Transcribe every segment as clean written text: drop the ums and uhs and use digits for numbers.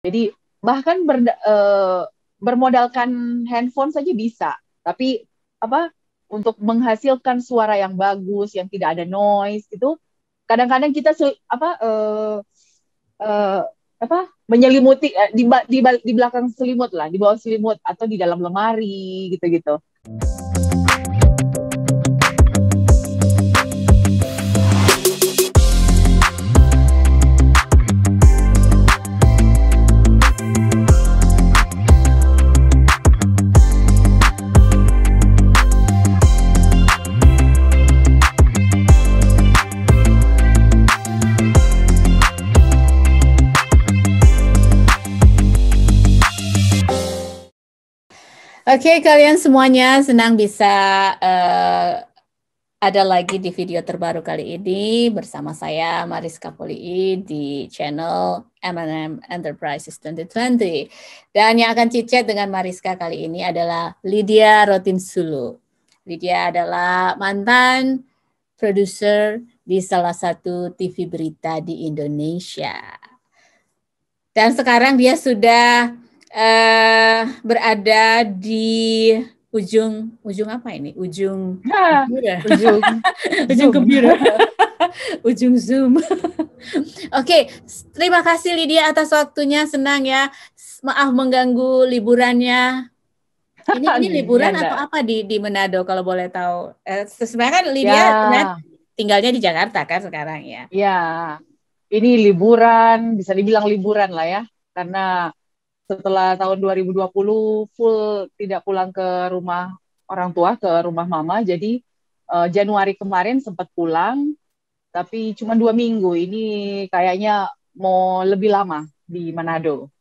Jadi bahkan bermodalkan handphone saja bisa, tapi apa untuk menghasilkan suara yang bagus, yang tidak ada noise itu kadang-kadang kita eh, apa menyelimuti di belakang selimut lah, di bawah selimut atau di dalam lemari gitu-gitu. Oke, kalian semuanya senang bisa ada lagi di video terbaru kali ini bersama saya Mariska Polii di channel M&M Enterprises 2020. Dan yang akan cicet dengan Mariska kali ini adalah Lydia Rotinsulu. Lydia adalah mantan produser di salah satu TV berita di Indonesia. Dan sekarang dia sudah berada di ujung apa ini? Ujung gembira. Ujung gembira. Ujung Zoom. Oke, terima kasih Lydia atas waktunya. Senang ya. Maaf mengganggu liburannya. Ini liburan atau apa di Manado kalau boleh tahu? Sebenarnya kan Lydia tinggalnya di Jakarta kan sekarang ya. Ya, ini liburan, bisa dibilang liburan lah ya. Karena setelah tahun 2020 full tidak pulang ke rumah orang tua, ke rumah mama. Jadi Januari kemarin sempat pulang, tapi cuma 2 minggu. Ini kayaknya mau lebih lama di Manado.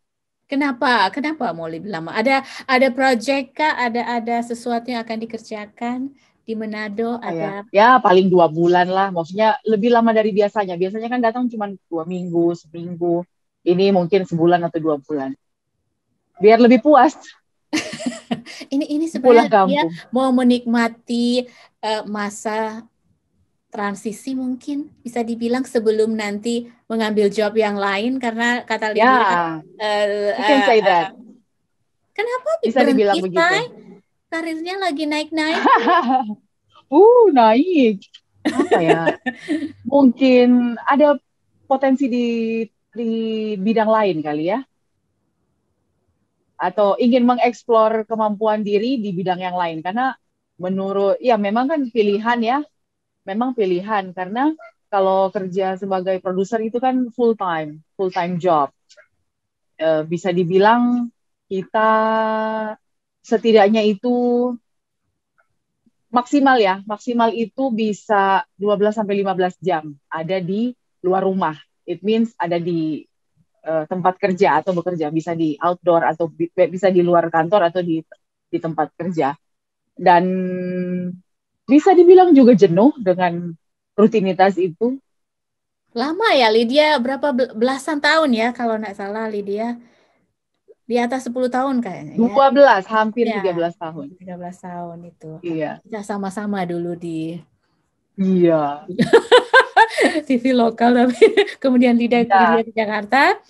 Kenapa? Kenapa mau lebih lama? Ada proyek kah? Ada sesuatu yang akan dikerjakan di Manado? Ada? Ya paling 2 bulan lah. Maksudnya lebih lama dari biasanya. Biasanya kan datang cuma 2 minggu, seminggu. Ini mungkin sebulan atau 2 bulan. Biar lebih puas. Ini sebenarnya dia mau menikmati masa transisi mungkin bisa dibilang sebelum nanti mengambil job yang lain karena kata Lydia kenapa bisa dibilang begitu. Karirnya lagi naik-naik. Naik. Apa ya? Mungkin ada potensi di bidang lain kali ya. Atau ingin mengeksplor kemampuan diri di bidang yang lain. Karena menurut, ya memang kan pilihan ya. Memang pilihan. Karena kalau kerja sebagai produser itu kan full time job. Bisa dibilang kita setidaknya itu maksimal itu bisa 12 sampai 15 jam ada di luar rumah. It means ada di tempat kerja atau bekerja, bisa di outdoor atau bisa di luar kantor atau di tempat kerja. Dan bisa dibilang juga jenuh dengan rutinitas itu. Lama ya Lydia, berapa belasan tahun ya kalau nggak salah Lydia? Di atas 10 tahun kayaknya ya. 12, hampir ya, 13 tahun. 13 tahun itu. Iya. Kita sama-sama dulu di TV lokal, tapi kemudian Lydia di Jakarta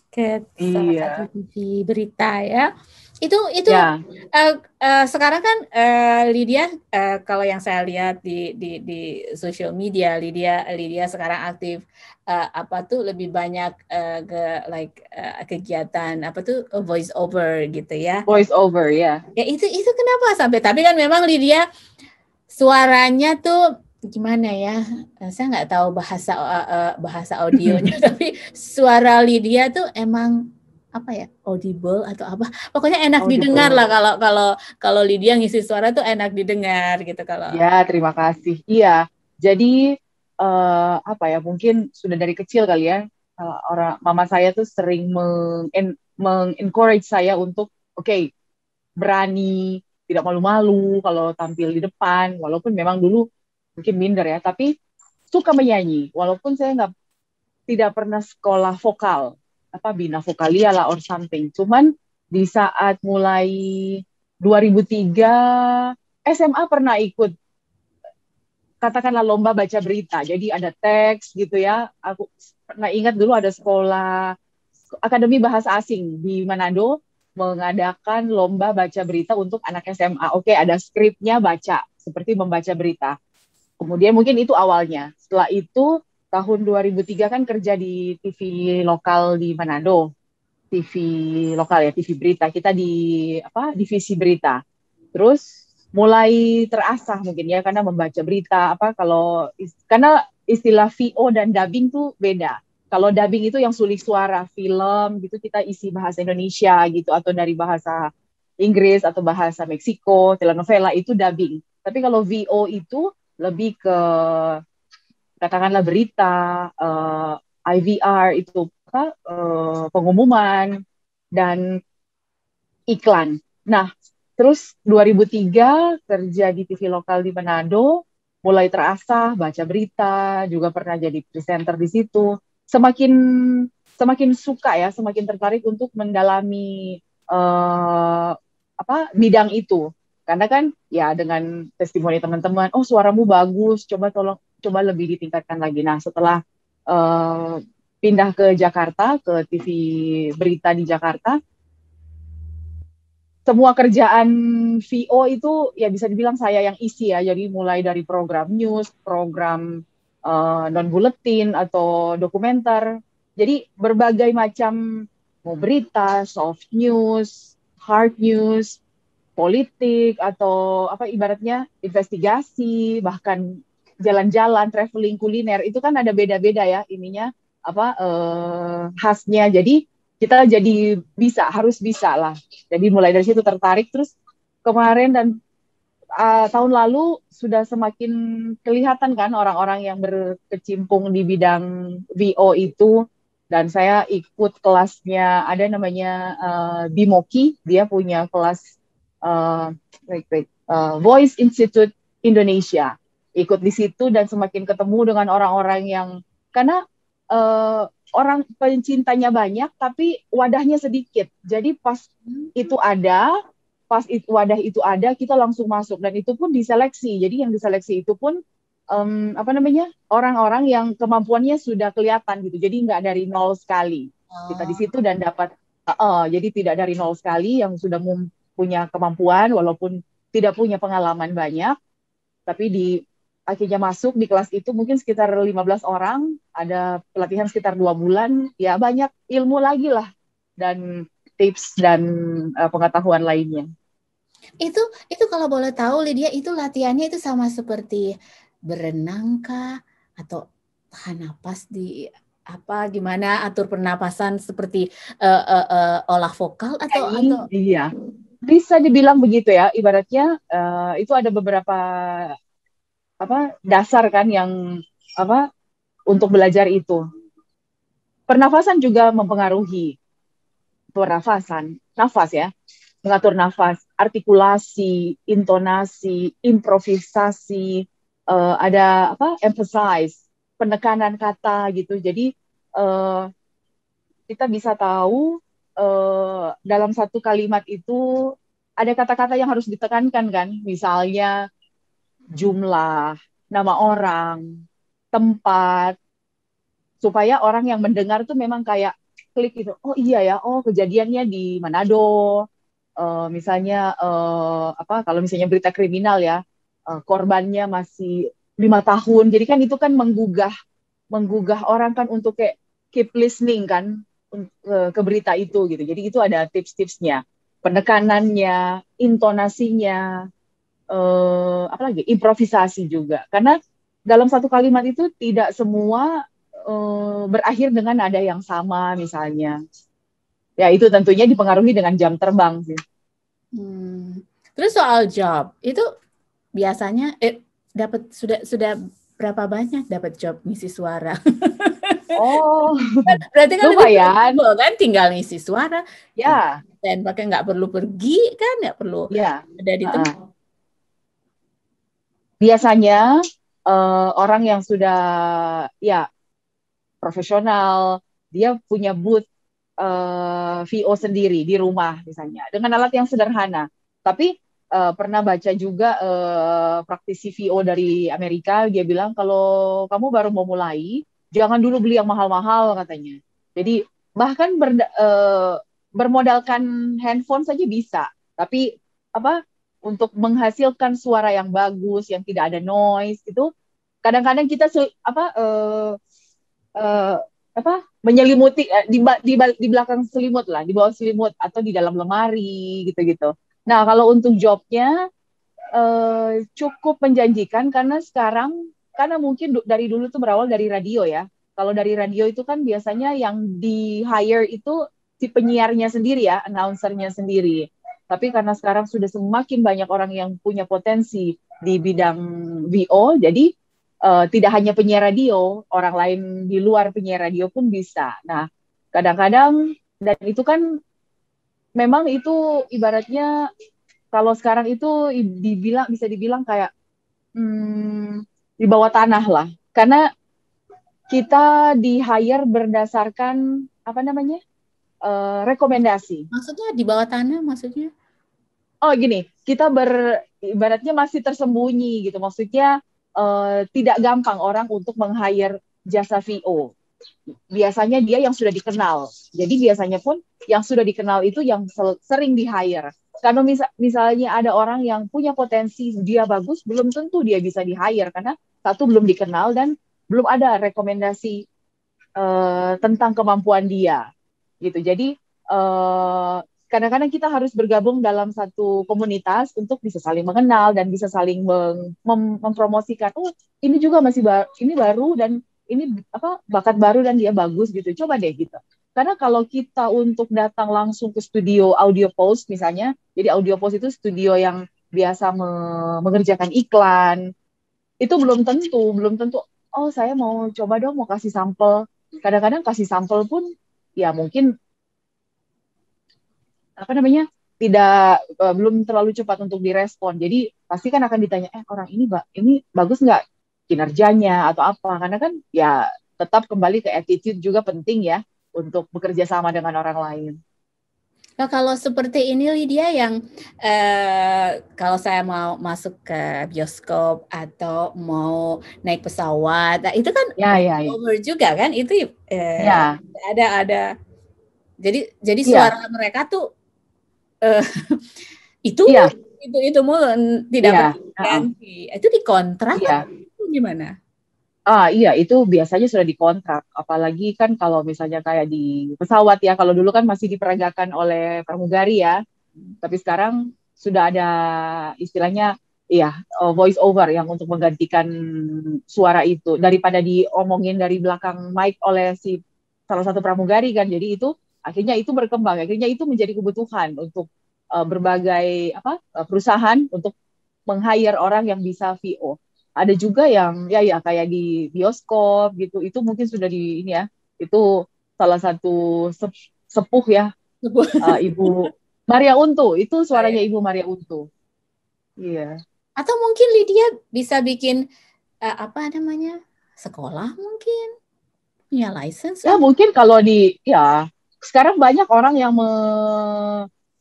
ke salah satu TV berita ya. Itu sekarang kan Lydia kalau yang saya lihat di social media Lydia sekarang aktif lebih banyak kegiatan voice over gitu ya. Voice over ya. Ya itu kenapa sampai tapi kan memang Lydia suaranya tuh gimana ya? Saya nggak tahu bahasa audionya tapi suara Lydia tuh emang apa ya, audible atau apa, pokoknya enak didengar lah. Kalau Lydia ngisi suara tuh enak didengar gitu. Kalau ya, terima kasih. Iya, jadi mungkin sudah dari kecil kali ya, mama saya tuh sering mengencourage saya untuk berani, tidak malu-malu kalau tampil di depan, walaupun memang dulu mungkin minder ya, tapi suka menyanyi, walaupun saya tidak pernah sekolah vokal, bina vokalia lah or something. Cuman di saat mulai 2003 SMA pernah ikut katakanlah lomba baca berita. Jadi ada teks gitu ya. Aku pernah ingat dulu ada sekolah Akademi Bahasa Asing di Manado mengadakan lomba baca berita untuk anak SMA. Oke, ada skripnya baca, seperti membaca berita. Kemudian mungkin itu awalnya. Setelah itu tahun 2003 kan kerja di TV lokal di Manado. TV lokal ya, TV berita. Kita di apa? Divisi berita. Terus mulai terasah mungkin ya karena membaca berita karena istilah VO dan dubbing tuh beda. Kalau dubbing itu yang sulik suara film gitu kita isi bahasa Indonesia gitu atau dari bahasa Inggris atau bahasa Meksiko, telenovela itu dubbing. Tapi kalau VO itu lebih ke katakanlah berita, IVR itu pengumuman dan iklan. Nah, terus 2003 kerja di TV lokal di Manado, mulai terasah baca berita, juga pernah jadi presenter di situ. Semakin semakin suka ya, semakin tertarik untuk mendalami bidang itu. Karena kan ya dengan testimoni teman-teman, oh suaramu bagus, coba lebih ditingkatkan lagi. Nah, setelah eh, pindah ke Jakarta, ke TV berita di Jakarta, semua kerjaan VO itu ya bisa dibilang saya yang isi ya. Jadi mulai dari program news, program non bulletin atau dokumenter. Jadi berbagai macam mau berita, soft news, hard news, politik atau apa ibaratnya investigasi, bahkan jalan-jalan, traveling, kuliner itu kan ada beda-beda ya ininya khasnya. Jadi kita jadi harus bisa lah. Jadi mulai dari situ tertarik terus kemarin dan tahun lalu sudah semakin kelihatan kan orang-orang yang berkecimpung di bidang VO itu dan saya ikut kelasnya ada namanya Bimoki, dia punya kelas uh, Voice Institute Indonesia. Ikut di situ dan semakin ketemu dengan orang-orang yang karena orang pencintanya banyak tapi wadahnya sedikit. Jadi wadah itu ada, kita langsung masuk dan itu pun diseleksi. Jadi yang diseleksi itu pun orang-orang yang kemampuannya sudah kelihatan gitu. Jadi nggak dari nol sekali. Kita di situ dan dapat jadi tidak dari nol sekali yang sudah punya kemampuan walaupun tidak punya pengalaman banyak, tapi akhirnya masuk di kelas itu mungkin sekitar 15 orang, ada pelatihan sekitar 2 bulan, ya banyak ilmu lagi lah dan tips dan pengetahuan lainnya. Itu kalau boleh tahu Lydia, itu latihannya itu sama seperti berenang kah atau tahan napas di gimana atur pernapasan seperti olah vokal atau iya bisa dibilang begitu ya, ibaratnya itu ada beberapa dasar kan yang untuk belajar itu. Pernafasan juga mempengaruhi nafas ya, mengatur nafas, artikulasi, intonasi, improvisasi, ada emphasize, penekanan kata gitu. Jadi kita bisa tahu dalam satu kalimat itu ada kata-kata yang harus ditekankan kan, misalnya jumlah, nama orang, tempat, supaya orang yang mendengar tuh memang kayak klik gitu. Oh iya ya, oh kejadiannya di Manado. Misalnya kalau misalnya berita kriminal ya, korbannya masih 5 tahun. Jadi kan itu kan menggugah orang kan untuk kayak keep listening kan ke berita itu gitu. Jadi itu ada tips-tipsnya, penekanannya, intonasinya, apalagi improvisasi juga. Karena dalam satu kalimat itu tidak semua berakhir dengan nada yang sama misalnya. Ya itu tentunya dipengaruhi dengan jam terbang sih. Terus soal job itu biasanya dapat sudah berapa banyak dapat job ngisi suara? Oh, berarti kan lumayan. Kan tinggal ngisi suara. Ya. Dan pakai nggak perlu pergi kan, nggak perlu ada di tempat. Biasanya orang yang sudah ya profesional, dia punya booth VO sendiri di rumah misalnya dengan alat yang sederhana. Tapi pernah baca juga praktisi VO dari Amerika, dia bilang kalau kamu baru mau mulai, jangan dulu beli yang mahal-mahal katanya. Jadi bahkan bermodalkan handphone saja bisa, tapi apa untuk menghasilkan suara yang bagus, yang tidak ada noise itu kadang-kadang kita eh, apa menyelimuti di belakang selimut lah, di bawah selimut atau di dalam lemari gitu-gitu. Nah, kalau untuk jobnya cukup menjanjikan karena sekarang karena mungkin dari dulu tuh berawal dari radio ya. Kalau dari radio itu kan biasanya yang di hire itu si penyiarnya sendiri ya, announcernya sendiri. Tapi karena sekarang sudah semakin banyak orang yang punya potensi di bidang VO, jadi tidak hanya penyiar radio, orang lain di luar penyiar radio pun bisa. Nah, kadang-kadang dan itu kan memang itu ibaratnya kalau sekarang itu bisa dibilang kayak di bawah tanah lah. Karena kita di hire berdasarkan apa namanya rekomendasi. Maksudnya di bawah tanah maksudnya? Oh gini, kita ibaratnya masih tersembunyi gitu. Maksudnya tidak gampang orang untuk meng-hire jasa VO. Biasanya dia yang sudah dikenal. Jadi biasanya pun yang sudah dikenal itu yang sering di-hire. Karena misalnya ada orang yang punya potensi, dia bagus, belum tentu dia bisa di-hire karena satu belum dikenal dan belum ada rekomendasi tentang kemampuan dia. Gitu. Jadi kadang-kadang kita harus bergabung dalam satu komunitas untuk bisa saling mengenal dan bisa saling mempromosikan. Oh, ini juga ini baru dan ini apa bakat baru dan dia bagus gitu. Coba deh gitu. Karena kalau kita untuk datang langsung ke studio Audio Post misalnya, jadi Audio Post itu studio yang biasa mengerjakan iklan, itu belum tentu. Oh, saya mau coba dong, mau kasih sampel. Kadang-kadang kasih sampel pun ya mungkin apa namanya tidak belum terlalu cepat untuk direspon. Jadi pasti kan akan ditanya, orang ini bagus nggak kinerjanya atau apa? Karena kan ya tetap kembali ke attitude juga penting ya untuk bekerja sama dengan orang lain. Nah, kalau seperti ini Lydia yang kalau saya mau masuk ke bioskop atau mau naik pesawat, nah itu kan Ya. over juga kan? Itu Ya. ada. Jadi Iya. suara mereka tuh uh, itu Iya. itu mulu tidak Iya. pernah diganti. Itu dikontrak Iya. atau gimana? Iya, itu biasanya sudah dikontrak. Apalagi kan kalau misalnya kayak di pesawat ya, kalau dulu kan masih diperagakan oleh pramugari ya, tapi sekarang sudah ada istilahnya, ya voice over yang untuk menggantikan suara itu daripada diomongin dari belakang mic oleh si salah satu pramugari kan. Jadi itu akhirnya itu berkembang, akhirnya itu menjadi kebutuhan untuk berbagai perusahaan untuk meng-hire orang yang bisa VO. Ada juga yang ya kayak di bioskop gitu, itu mungkin sudah di ini ya, itu salah satu sepuh ya, Ibu Maria Untu, itu suaranya Ibu Maria Untu. Iya. Atau mungkin Lydia bisa bikin apa namanya sekolah mungkin punya license Ya mungkin kalau ya sekarang banyak orang yang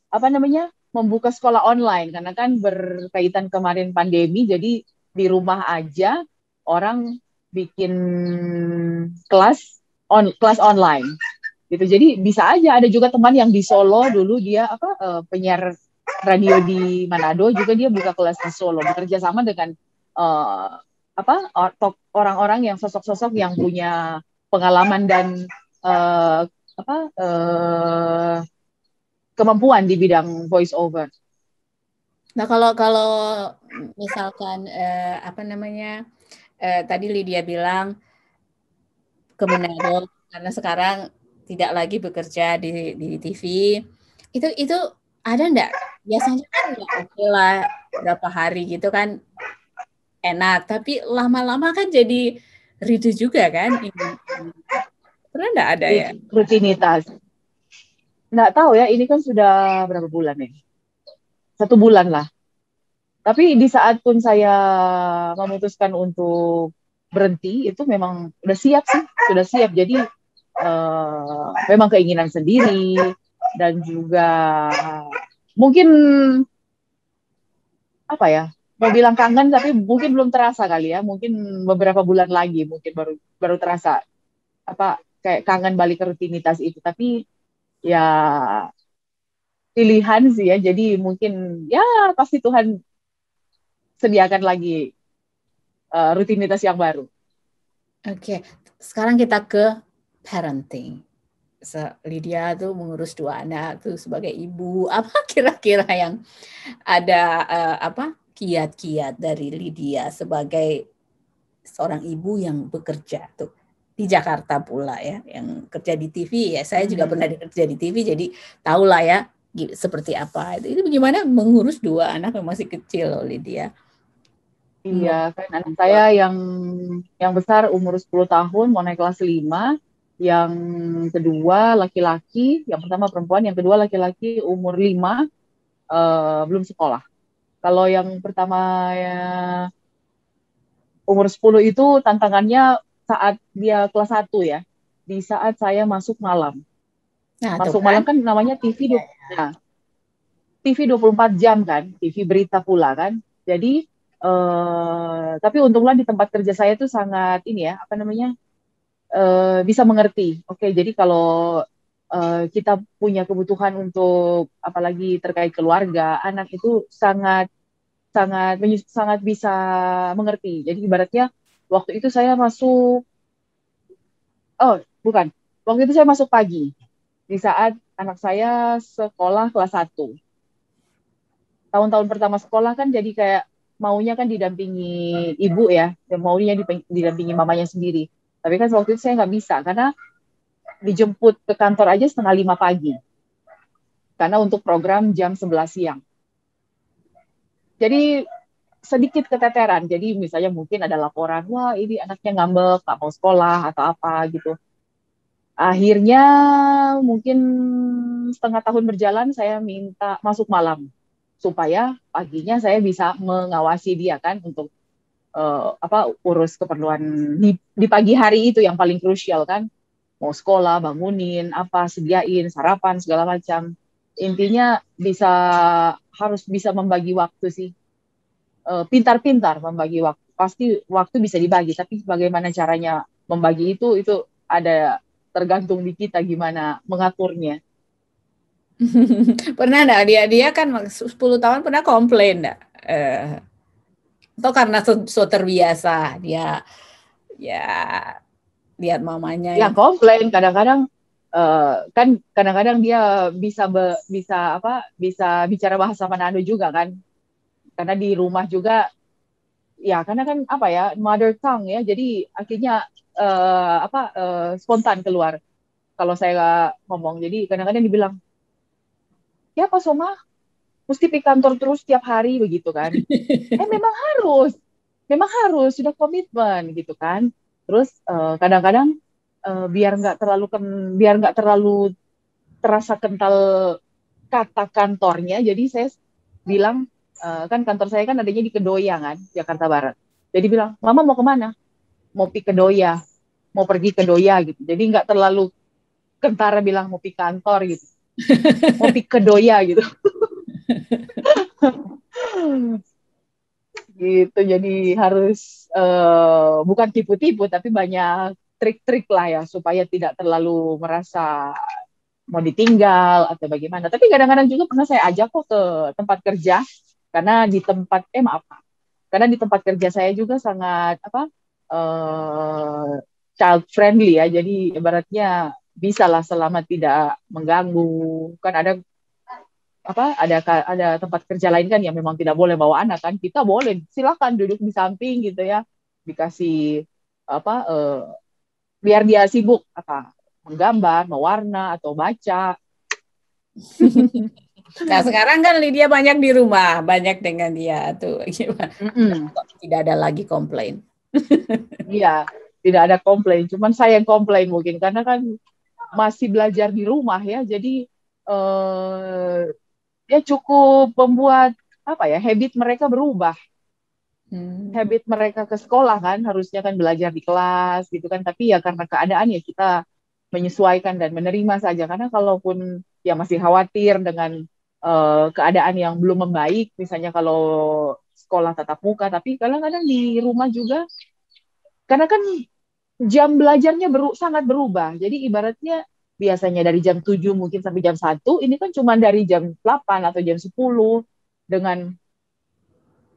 apa namanya membuka sekolah online karena kan berkaitan kemarin pandemi, jadi di rumah aja orang bikin kelas online gitu. Jadi bisa aja ada juga teman yang di Solo dulu dia penyiar radio di Manado juga dia buka kelas di Solo bekerja sama dengan eh, orang-orang yang sosok-sosok yang punya pengalaman dan eh, kemampuan di bidang voice over. Nah, kalau misalkan apa namanya tadi Lydia bilang ke Manado karena sekarang tidak lagi bekerja di TV. Itu ada enggak? Biasanya kan ya oke lah berapa hari gitu kan enak, tapi lama-lama kan jadi ridu juga kan. Pernah enggak ada ya? Rutinitas. Nggak tahu ya, ini kan sudah berapa bulan nih? 1 bulan lah. Tapi di saat pun saya memutuskan untuk berhenti, itu memang udah siap sih, sudah siap. Jadi memang keinginan sendiri dan juga mungkin apa ya, mau bilang kangen tapi mungkin belum terasa kali ya, mungkin beberapa bulan lagi mungkin baru baru terasa apa kayak kangen balik ke rutinitas itu. Tapi ya pilihan sih ya. Jadi mungkin ya pasti Tuhan sediakan lagi rutinitas yang baru. Oke, sekarang kita ke parenting. Lydia tuh mengurus 2 anak tuh sebagai ibu. Apa kira-kira yang ada kiat-kiat dari Lydia sebagai seorang ibu yang bekerja tuh di Jakarta pula ya, yang kerja di TV ya. Saya juga pernah kerja di TV, jadi tahulah ya seperti apa. Itu bagaimana mengurus 2 anak yang masih kecil, Lydia? Iya, kan anak saya yang besar umur 10 tahun, mau naik kelas 5. Yang kedua laki-laki, yang pertama perempuan, yang kedua laki-laki umur 5, belum sekolah. Kalau yang pertama ya, umur 10 itu tantangannya saat dia kelas 1 ya. Di saat saya masuk malam. Nah, Masuk malam kan namanya TV, nah, TV 24 jam kan, TV berita pula kan. Jadi tapi untunglah di tempat kerja saya tuh sangat ini ya, apa namanya, bisa mengerti. Oke, jadi kalau kita punya kebutuhan untuk apalagi terkait keluarga, anak itu sangat sangat sangat bisa mengerti. Jadi ibaratnya waktu itu saya masuk, oh bukan, waktu itu saya masuk pagi di saat anak saya sekolah kelas 1. Tahun-tahun pertama sekolah kan jadi kayak maunya kan didampingi ibu ya, dan maunya didampingi mamanya sendiri. Tapi kan waktu itu saya nggak bisa karena dijemput ke kantor aja 4:30 pagi. Karena untuk program jam 11 siang. Jadi sedikit keteteran. Jadi misalnya mungkin ada laporan, wah ini anaknya ngambek, nggak mau sekolah atau apa gitu. Akhirnya mungkin setengah tahun berjalan saya minta masuk malam supaya paginya saya bisa mengawasi dia kan untuk urus keperluan di pagi hari itu yang paling krusial kan, mau sekolah, bangunin, apa, sediain, sarapan, segala macam. Intinya harus bisa membagi waktu sih. Pintar-pintar membagi waktu. Pasti waktu bisa dibagi, tapi bagaimana caranya membagi itu ada tergantung di kita gimana mengaturnya. Pernah enggak dia kan 10 tahun pernah komplain enggak? Atau karena so terbiasa dia ya lihat mamanya Ya yang komplain kadang-kadang, kan kadang-kadang dia bisa bicara bahasa Manado juga kan, karena di rumah juga ya karena kan apa ya mother tongue ya, jadi akhirnya spontan keluar kalau saya ngomong. Jadi kadang-kadang dibilang, ya Pak Soma mesti pergi kantor terus tiap hari begitu kan. Memang harus sudah komitmen gitu kan. Terus kadang-kadang biar nggak terlalu terasa kental kata kantornya, jadi saya bilang, kan kantor saya kan adanya di Kedoya kan, Jakarta Barat. Jadi bilang, Mama mau kemana? Mau pergi Kedoya, mau pergi Kedoya gitu. Jadi nggak terlalu kentara bilang mau pergi kantor gitu, mau pergi Kedoya gitu. Gitu, jadi harus bukan tipu-tipu, tapi banyak trik-trik lah ya, supaya tidak terlalu merasa mau ditinggal atau bagaimana. Tapi kadang-kadang juga pernah saya ajak kok ke tempat kerja, karena di tempat maaf, karena di tempat kerja saya juga sangat child friendly ya, jadi ibaratnya bisa lah selama tidak mengganggu. Kan ada tempat kerja lain kan yang memang tidak boleh bawa anak kan, kita boleh silakan duduk di samping gitu ya, dikasih apa biar dia sibuk menggambar, mewarna atau baca. Nah, sekarang kan Lydia banyak di rumah, banyak dengan dia tuh gimana? Tidak ada lagi komplain. Iya, tidak ada komplain. Cuman saya yang komplain mungkin karena kan masih belajar di rumah ya. Jadi ya cukup membuat habit mereka berubah. Habit mereka ke sekolah kan harusnya kan belajar di kelas gitu kan. Tapi ya karena keadaan ya kita menyesuaikan dan menerima saja. Karena kalaupun ya masih khawatir dengan keadaan yang belum membaik, misalnya kalau sekolah tatap muka, tapi kadang-kadang di rumah juga, karena kan jam belajarnya sangat berubah. Jadi ibaratnya biasanya dari jam 7 mungkin sampai jam 1, ini kan cuma dari jam 8 atau jam 10 dengan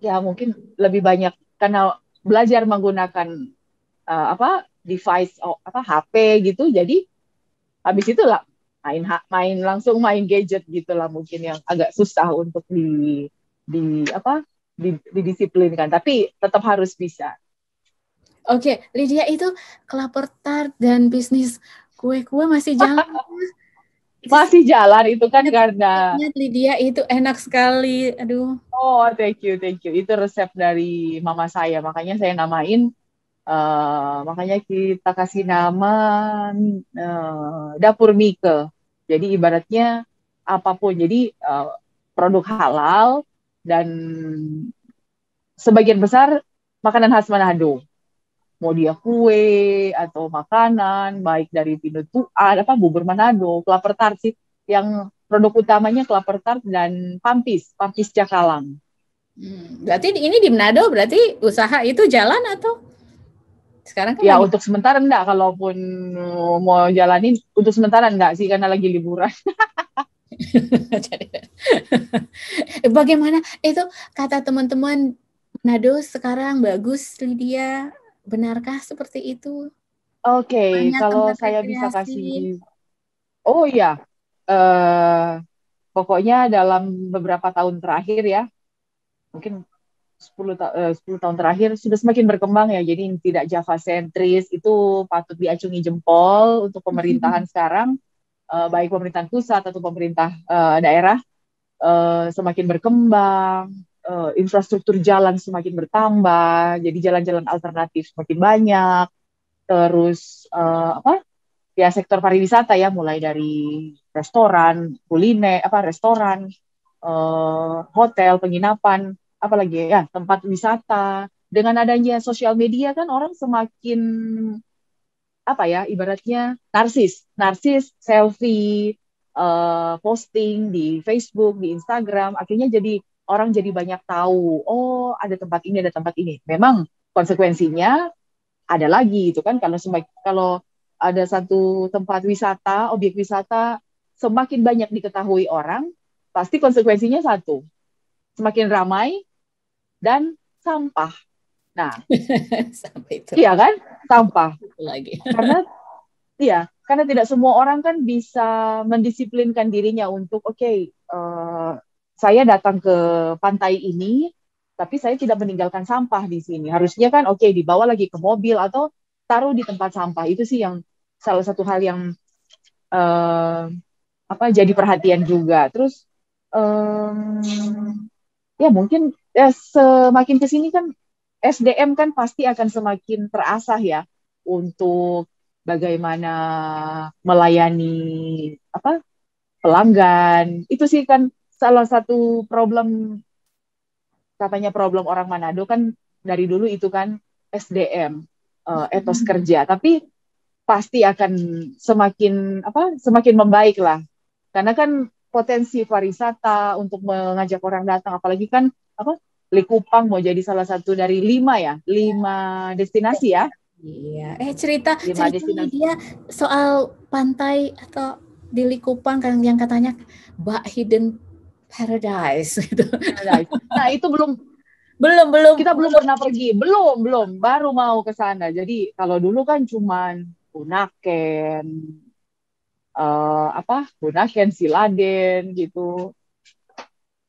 ya mungkin lebih banyak karena belajar menggunakan apa device apa HP gitu. Jadi habis itu lah main langsung main gadget gitu lah mungkin yang agak susah untuk di apa didisiplinkan, tapi tetap harus bisa. Oke, Lydia, itu kelapa tart dan bisnis kue-kue masih jalan. Itu Masih jalan itu kan karena ingat Lydia itu enak sekali. Aduh. oh thank you itu resep dari mama saya, makanya saya namain makanya kita kasih nama dapur Mike. Jadi ibaratnya apapun, jadi produk halal dan sebagian besar makanan khas Manado. Mau dia kue atau makanan, baik dari pinutuan, apa bubur Manado, kelapa tart sih, yang produk utamanya kelapa tart dan pampis Jakalang. Berarti ini di Manado, berarti usaha itu jalan atau sekarang kan Ya lagi untuk sementara enggak, kalaupun mau jalanin untuk sementara enggak sih karena lagi liburan. bagaimana itu kata teman-teman Manado sekarang bagus, Lydia, benarkah seperti itu? Oke, Banyak kalau tempat saya bisa rekreasi. kasih, oh iya, eh, pokoknya dalam beberapa tahun terakhir ya, mungkin 10 tahun terakhir sudah semakin berkembang ya. Jadi tidak Java sentris, itu patut diacungi jempol untuk pemerintahan sekarang, baik pemerintahan pusat atau pemerintah daerah, semakin berkembang, infrastruktur jalan semakin bertambah, jadi jalan-jalan alternatif semakin banyak, terus apa ya sektor pariwisata ya mulai dari restoran, kuliner, apa restoran, hotel, penginapan, apalagi ya tempat wisata. Dengan adanya sosial media kan orang semakin apa ya ibaratnya narsis selfie, posting di Facebook, di Instagram, akhirnya jadi orang jadi banyak tahu, oh ada tempat ini, ada tempat ini. Memang konsekuensinya ada lagi itu kan kalau ada satu tempat wisata, objek wisata semakin banyak diketahui orang, pasti konsekuensinya satu, semakin ramai dan sampah. Nah, Sampai itu iya kan? Sampah. lagi. Karena iya, karena tidak semua orang kan bisa mendisiplinkan dirinya untuk oke, saya datang ke pantai ini, tapi saya tidak meninggalkan sampah di sini. Harusnya kan oke, dibawa lagi ke mobil atau taruh di tempat sampah. Itu sih yang salah satu hal yang eh, apa jadi perhatian juga. Terus ya mungkin ya semakin ke sini kan SDM kan pasti akan semakin terasah ya untuk bagaimana melayani apa pelanggan. Itu sih kan salah satu problem, katanya problem orang Manado kan dari dulu itu kan SDM, etos kerja. Tapi pasti akan semakin membaik lah. Karena kan potensi pariwisata untuk mengajak orang datang, apalagi kan apa Likupang mau jadi salah satu dari 5 destinasi ya, Iya. Cerita 5 cerita destinasi. dia soal pantai atau di Likupang kan yang katanya Hidden Paradise gitu. Paradise. Nah itu Belum belum kita belum pernah pergi, belum baru mau ke sana. Jadi kalau dulu kan cuman Bunaken, Bunaken, Siladen gitu.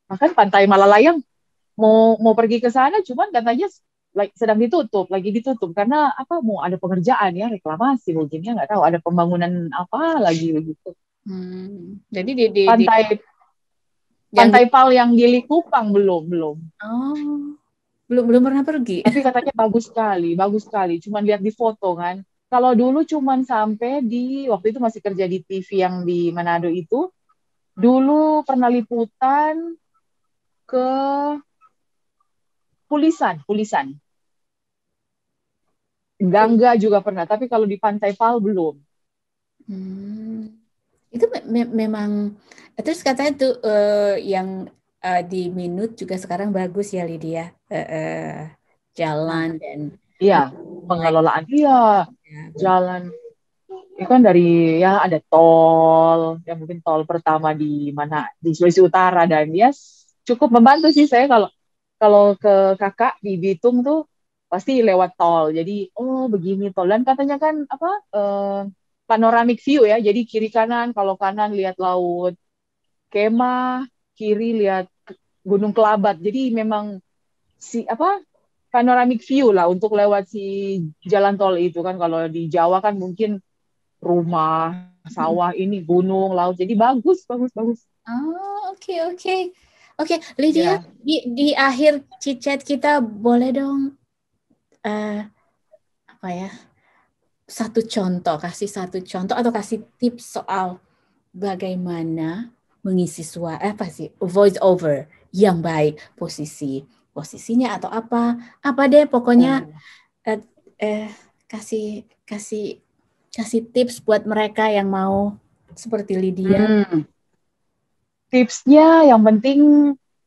Bahkan Pantai Malalayang mau pergi ke sana, cuman katanya sedang lagi ditutup karena apa? Mau ada pengerjaan ya, reklamasi mungkin ya nggak tahu, ada pembangunan apa lagi begitu. Jadi di Pantai yang di Pantai Pal yang di Likupang belum. oh belum belum pernah pergi. Tapi katanya bagus sekali. Cuman lihat di foto kan. Kalau dulu cuman sampai waktu itu masih kerja di TV yang di Manado itu, dulu pernah liputan ke Pulisan. Gangga juga pernah, tapi kalau di Pantai Pal belum. Itu memang terus katanya tuh yang di Minut juga sekarang bagus ya Lydia, jalan dan Iya, pengelolaan. Iya, jalan. Itu kan dari ya ada tol, ya mungkin tol pertama di mana di Sulawesi Utara dan ya cukup membantu sih saya kalau kalau ke kakak di Bitung tuh pasti lewat tol. Jadi oh begini tol dan katanya kan apa panoramic view ya. Jadi kiri kanan kalau kanan lihat laut Kemah, kiri lihat Gunung Kelabat. Jadi memang si apa panoramic view lah untuk lewat si jalan tol itu kan kalau di Jawa kan mungkin rumah, sawah ini gunung, laut. Jadi bagus, bagus, bagus. Oh, oke, oke. Oke, Lydia, Ya. di akhir chit-chat kita boleh dong apa ya? Kasih satu contoh atau kasih tips soal bagaimana mengisi suara apa sih voice over yang baik, posisinya atau apa deh pokoknya Oh. eh, eh, kasih kasih kasih tips buat mereka yang mau seperti Lydia. Tipsnya yang penting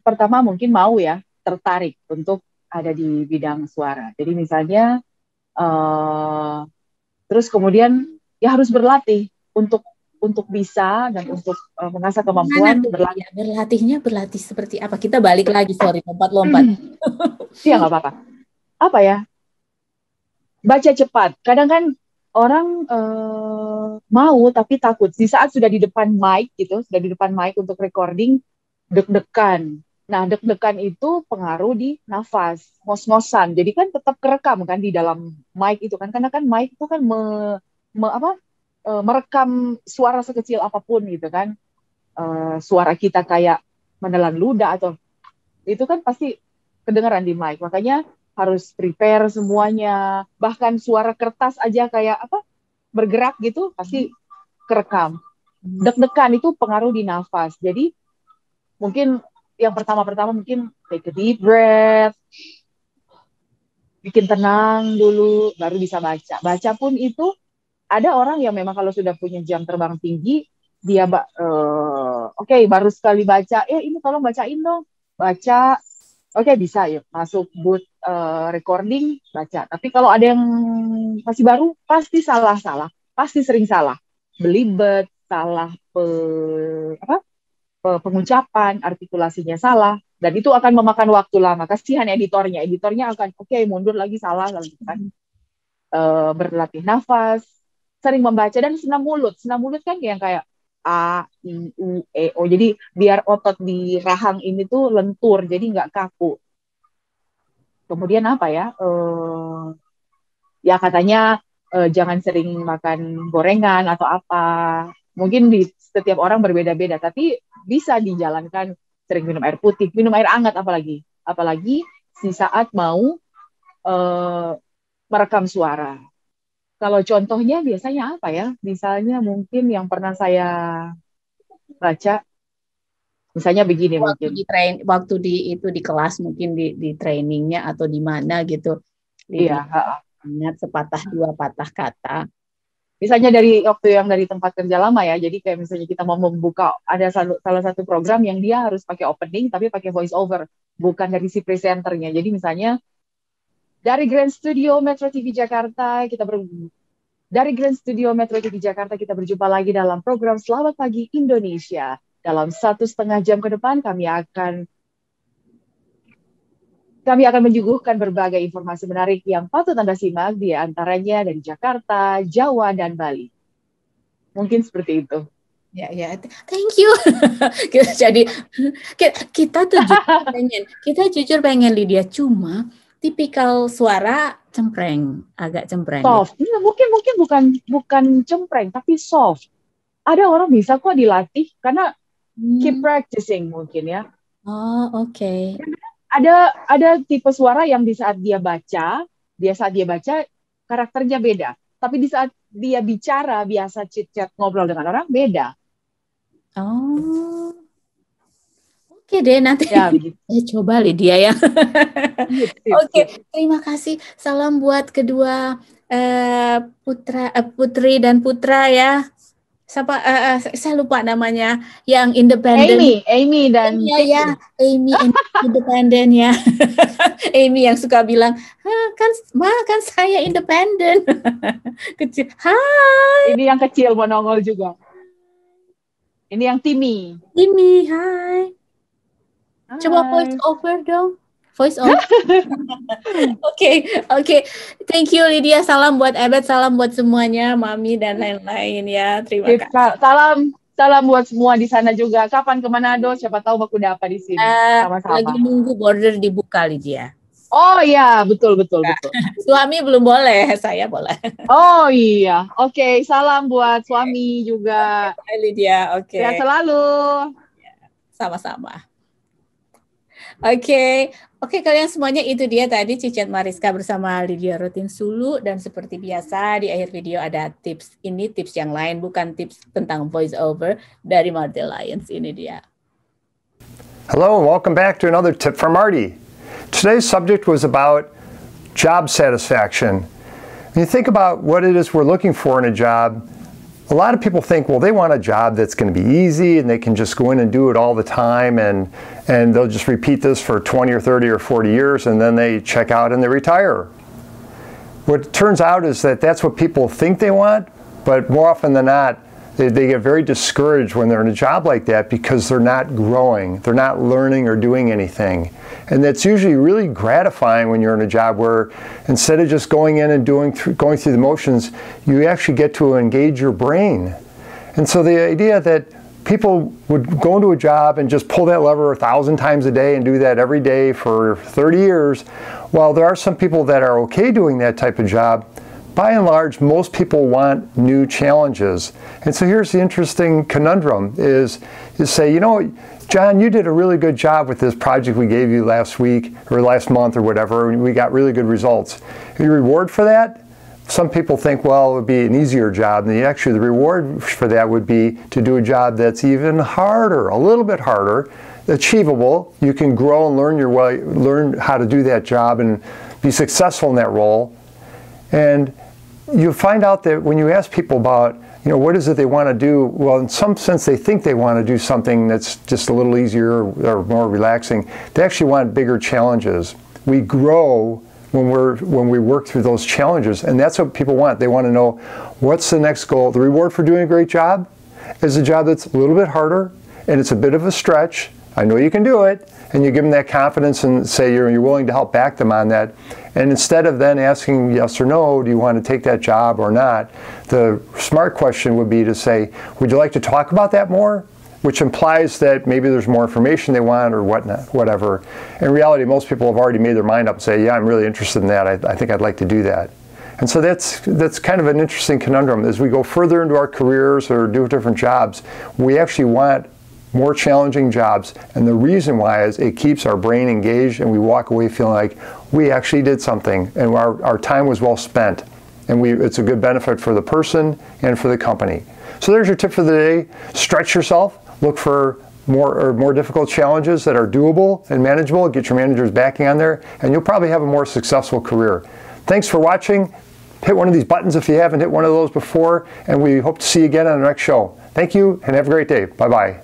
pertama mungkin mau ya tertarik untuk ada di bidang suara. Jadi misalnya eh, terus kemudian ya harus berlatih untuk bisa dan untuk mengasah Gimana kemampuan tuh berlatih. Lydia? Berlatih seperti apa? Kita balik lagi, sorry, lompat-lompat. Iya nggak apa-apa. Apa ya? Baca cepat. Kadang kan orang mau tapi takut. Di saat sudah di depan mic gitu, sudah di depan mic untuk recording, deg-degan. Nah, deg-degan itu pengaruh di nafas, ngos-ngosan. Jadi kan tetap kerekam kan di dalam mic itu kan, karena kan mic itu kan apa, merekam suara sekecil apapun gitu kan. Suara kita kayak menelan ludah atau itu kan pasti kedengaran di mic. Makanya harus prepare semuanya. Bahkan suara kertas aja kayak apa bergerak gitu pasti kerekam. Deg-degan itu pengaruh di nafas. Jadi mungkin yang pertama-pertama mungkin take a deep breath, bikin tenang dulu, baru bisa baca. Baca pun itu ada orang yang memang kalau sudah punya jam terbang tinggi, dia oke, baru sekali baca, ini tolong bacain dong. Baca, oke, bisa yuk masuk booth recording, baca. Tapi kalau ada yang masih baru, pasti salah-salah. Pasti sering salah. Belibet, salah apa, pengucapan, artikulasinya salah, dan itu akan memakan waktu lama. Kasihan editornya, editornya akan oke, mundur lagi salah, lalu kan berlatih nafas, sering membaca dan senam mulut kan yang kayak A, I, U, E, O. Jadi biar otot di rahang ini tuh lentur, jadi nggak kaku. Kemudian apa ya? Ya katanya jangan sering makan gorengan atau apa. Mungkin di setiap orang berbeda-beda, tapi bisa dijalankan sering minum air putih, minum air hangat apalagi. Apalagi di saat mau eh, merekam suara. Kalau contohnya biasanya apa ya? Misalnya mungkin yang pernah saya baca, misalnya begini Waktu mungkin. di waktu di itu di kelas mungkin di trainingnya atau di mana gitu, Iya, Lydia ingat sepatah dua patah kata. misalnya dari waktu yang dari tempat kerja lama ya, jadi kayak misalnya kita mau membuka, ada salah satu program yang dia harus pakai opening, tapi pakai voice over, bukan dari si presenternya. Jadi misalnya, dari Grand Studio Metro TV Jakarta, dari Grand Studio Metro TV Jakarta, kita berjumpa lagi dalam program Selamat Pagi Indonesia. Dalam 1,5 jam ke depan, kami akan menyuguhkan berbagai informasi menarik yang patut Anda simak, di antaranya dari Jakarta, Jawa, dan Bali. Mungkin seperti itu. Ya, ya, thank you. Jadi kita jujur pengen Lydia, cuma tipikal suara agak cempreng gitu. Soft. Ya, mungkin bukan cempreng, tapi soft. Ada orang bisa kok dilatih karena keep practicing mungkin ya. Oh, oke. Ada tipe suara yang di saat dia baca karakternya beda. Tapi di saat dia bicara biasa chit-chat ngobrol dengan orang beda. Oh, oke deh nanti Ya begitu. coba Lydia ya. Sip, Oke, sip. terima kasih. Salam buat kedua Putri dan Putra ya. Saya lupa namanya, yang independen. Amy dan ya, Amy independen ya. Amy yang suka bilang, kan saya independen. Kecil. Hai. Ini yang kecil mau nongol juga. Ini yang Timmy. Timmy, hai. Coba voice over dong. Voice over. Oke. Thank you Lydia. Salam buat Ebet, salam buat semuanya, Mami dan lain-lain ya. Terima kasih. Salam buat semua di sana juga. Kapan ke Manado? Siapa tahu aku dapat di sini. Sama-sama. Lagi nunggu border dibuka, Lydia. Oh iya, betul. Suami belum boleh, saya boleh. Oh iya, oke. Salam buat suami juga. Hai Lydia, oke. Sehat selalu. Sama-sama. Oke, kalian semuanya, itu dia tadi Cicet Mariska bersama Lydia Rotinsulu, dan seperti biasa di akhir video ada tips. Ini tips yang lain, bukan tips tentang voice over dari Marty Lyons. Ini dia. Hello and welcome back to another tip from Marty. Today's subject was about job satisfaction. When you think about what it is we're looking for in a job, a lot of people think, well, they want a job that's going to be easy and they can just go in and do it all the time, and they'll just repeat this for 20 or 30 or 40 years and then they check out and they retire. What turns out is that that's what people think they want, but more often than not, they get very discouraged when they're in a job like that because they're not growing, they're not learning or doing anything. And that's usually really gratifying when you're in a job where instead of just going in and going through the motions, you actually get to engage your brain. And so the idea that people would go into a job and just pull that lever 1,000 times a day and do that every day for 30 years, while there are some people that are okay doing that type of job, by and large, most people want new challenges. And so here's the interesting conundrum is say, you know, John, you did a really good job with this project we gave you last week or last month or whatever, and we got really good results. Your reward for that? Some people think, well, it would be an easier job. And actually, the reward for that would be to do a job that's even harder, a little bit harder, achievable. You can grow and learn how to do that job and be successful in that role. And you find out that when you ask people about, you know, what is it they want to do? Well, in some sense, they think they want to do something that's just a little easier or more relaxing. They actually want bigger challenges. We grow when we work through those challenges, and that's what people want. They want to know, what's the next goal? The reward for doing a great job is a job that's a little bit harder, and it's a bit of a stretch. I know you can do it, and you give them that confidence and say you're willing to help back them on that. And instead of then asking yes or no, do you want to take that job or not, the smart question would be to say, would you like to talk about that more? Which implies that maybe there's more information they want or whatever. In reality, most people have already made their mind up and say, yeah, I'm really interested in that. I think I'd like to do that. And so that's kind of an interesting conundrum. As we go further into our careers or do different jobs, we actually want more challenging jobs, and the reason why is it keeps our brain engaged and we walk away feeling like we actually did something and our time was well spent, and it's a good benefit for the person and for the company. So there's your tip for the day. Stretch yourself, look for more difficult challenges that are doable and manageable, get your managers backing on there, and you'll probably have a more successful career. Thanks for watching. Hit one of these buttons if you haven't hit one of those before, and we hope to see you again on the next show. Thank you and have a great day. Bye-bye.